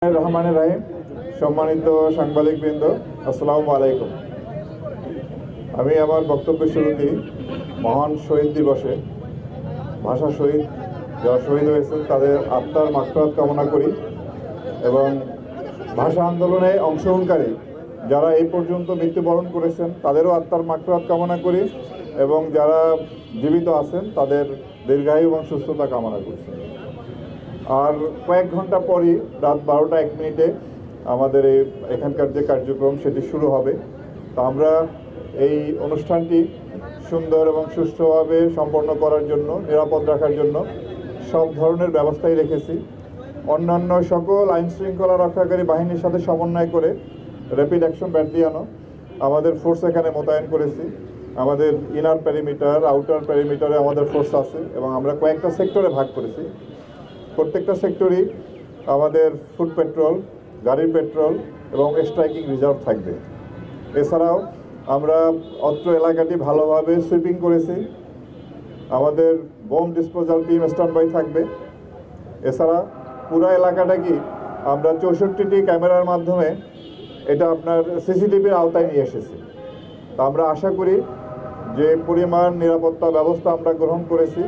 রহমানের রাহিম, সম্মানিত সাংবাদিকবৃন্দ, আসসালামু আলাইকুম। আমি আমার বক্তব্যের শুরুতেই মহান শহীদ দিবসে ভাষা শহীদ যারা শহীদ হয়েছেন তাদের আত্মার মাগফিরাত কামনা করি এবং ভাষা আন্দোলনে অংশগ্রহণকারী যারা এই পর্যন্ত মৃত্যুবরণ করেছেন তাদেরও আত্মার মাগফিরাত কামনা করি এবং যারা জীবিত আছেন তাদের দীর্ঘায়ু এবং সুস্থতা কামনা করছি। আর কয়েক ঘন্টা পরই রাত 12টা 1 মিনিটে আমাদের এখানকার যে কার্যক্রম সেটি শুরু হবে। তো আমরা এই অনুষ্ঠানটি সুন্দর এবং সুষ্ঠুভাবে সম্পন্ন করার জন্য, নিরাপদ রাখার জন্য সব ধরনের ব্যবস্থাই রেখেছি। অন্যান্য সকল আইনশৃঙ্খলা রক্ষাকারী বাহিনীর সাথে সমন্বয় করে র্যাপিড অ্যাকশন ব্যাটালিয়নও আমাদের ফোর্স এখানে মোতায়েন করেছি। আমাদের ইনার প্যারিমিটার, আউটার প্যারিমিটারে আমাদের ফোর্স আছে এবং আমরা কয়েকটা সেক্টরে ভাগ করেছি। প্রত্যেকটা সেক্টরই আমাদের ফুট পেট্রোল, গাড়ির পেট্রোল এবং স্ট্রাইকিং রিজার্ভ থাকবে। এছাড়াও আমরা অত্র এলাকাটি ভালোভাবে সুইপিং করেছি। আমাদের bomb disposal team stand by থাকবে। এছাড়া পুরো এলাকাটাকে আমরা 64টি ক্যামেরার মাধ্যমে এটা আপনার সিসিটিভির আওতায় নিয়ে এসেছি। তা আমরা আশা করি যে পরিমাণ নিরাপত্তা ব্যবস্থা আমরা গ্রহণ করেছি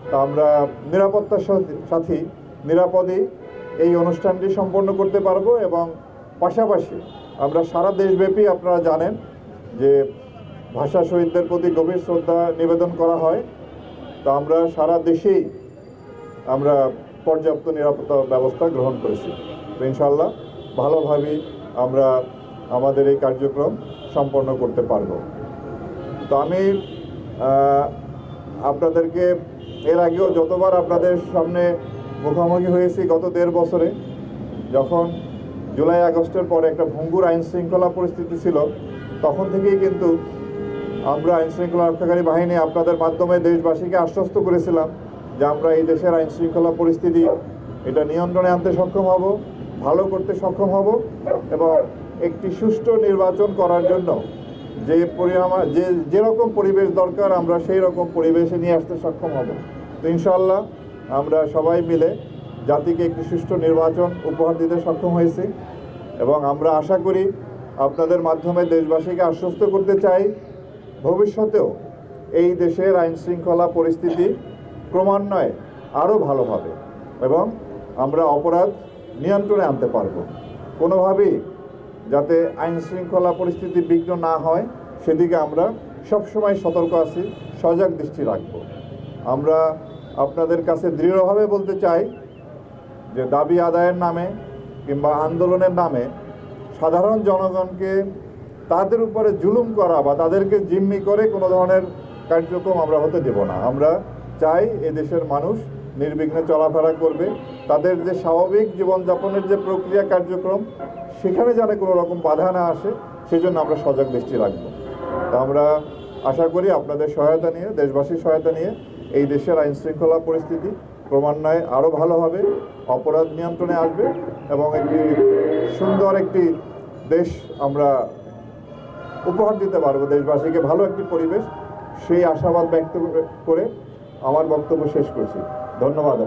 তা আমরা নিরাপত্তার সাথে নিরাপদেই এই অনুষ্ঠানটি সম্পন্ন করতে পারবো এবং পাশাপাশি আমরা সারা দেশব্যাপী আপনারা জানেন যে ভাষা শহীদদের প্রতি গভীর শ্রদ্ধা নিবেদন করা হয়। তো আমরা সারা দেশেই আমরা পর্যাপ্ত নিরাপত্তা ব্যবস্থা গ্রহণ করেছি। তো ইনশাআল্লাহ ভালোভাবেই আমরা আমাদের এই কার্যক্রম সম্পন্ন করতে পারবো। তো আমি আপনাদেরকে এর আগেও যতবার আপনাদের সামনে মুখোমুখি হয়েছি গত 1.5 বছরে, যখন জুলাই আগস্টের পরে একটা ভঙ্গুর আইনশৃঙ্খলা পরিস্থিতি ছিল, তখন থেকেই কিন্তু আমরা আইনশৃঙ্খলা রক্ষাকারী বাহিনী আপনাদের মাধ্যমে দেশবাসীকে আশ্বস্ত করেছিলাম যে আমরা এই দেশের আইনশৃঙ্খলা পরিস্থিতি এটা নিয়ন্ত্রণে আনতে সক্ষম হব, ভালো করতে সক্ষম হব এবং একটি সুষ্ঠু নির্বাচন করার জন্য যেরকম পরিবেশ দরকার আমরা সেই রকম পরিবেশে নিয়ে আসতে সক্ষম হব। তো ইনশাআল্লাহ আমরা সবাই মিলে জাতিকে একটি সুষ্ঠু নির্বাচন উপহার দিতে সক্ষম হয়েছি এবং আমরা আশা করি আপনাদের মাধ্যমে দেশবাসীকে আশ্বস্ত করতে চাই ভবিষ্যতেও এই দেশের আইনশৃঙ্খলা পরিস্থিতি ক্রমান্বয়ে আরও ভালো হবে এবং আমরা অপরাধ নিয়ন্ত্রণে আনতে পারব। কোনোভাবেই যাতে আইনশৃঙ্খলা পরিস্থিতি বিঘ্ন না হয় সেদিকে আমরা সবসময় সতর্ক আছি, সজাগ দৃষ্টি রাখব। আমরা আপনাদের কাছে দৃঢ়ভাবে বলতে চাই যে দাবি আদায়ের নামে কিংবা আন্দোলনের নামে সাধারণ জনগণকে তাদের উপরে জুলুম করা বা তাদেরকে জিম্মি করে কোনো ধরনের কার্যক্রম আমরা হতে দেব না। আমরা চাই এদেশের মানুষ নির্বিঘ্নে চলাফেরা করবে, তাদের যে স্বাভাবিক জীবনযাপনের যে প্রক্রিয়া কার্যক্রম সেখানে যেন কোনো রকম বাধা না আসে সেজন্য আমরা সজাগ দৃষ্টি রাখব। তা আমরা আশা করি আপনাদের সহায়তা নিয়ে, দেশবাসীর সহায়তা নিয়ে এই দেশের আইনশৃঙ্খলা পরিস্থিতি ক্রমান্বয়ে আরও ভালো হবে, অপরাধ নিয়ন্ত্রণে আসবে এবং একটি সুন্দর একটি দেশ আমরা উপহার দিতে পারবো দেশবাসীকে, ভালো একটি পরিবেশ। সেই আশাবাদ ব্যক্ত করে আমার বক্তব্য শেষ করছি। ধন্যবাদ।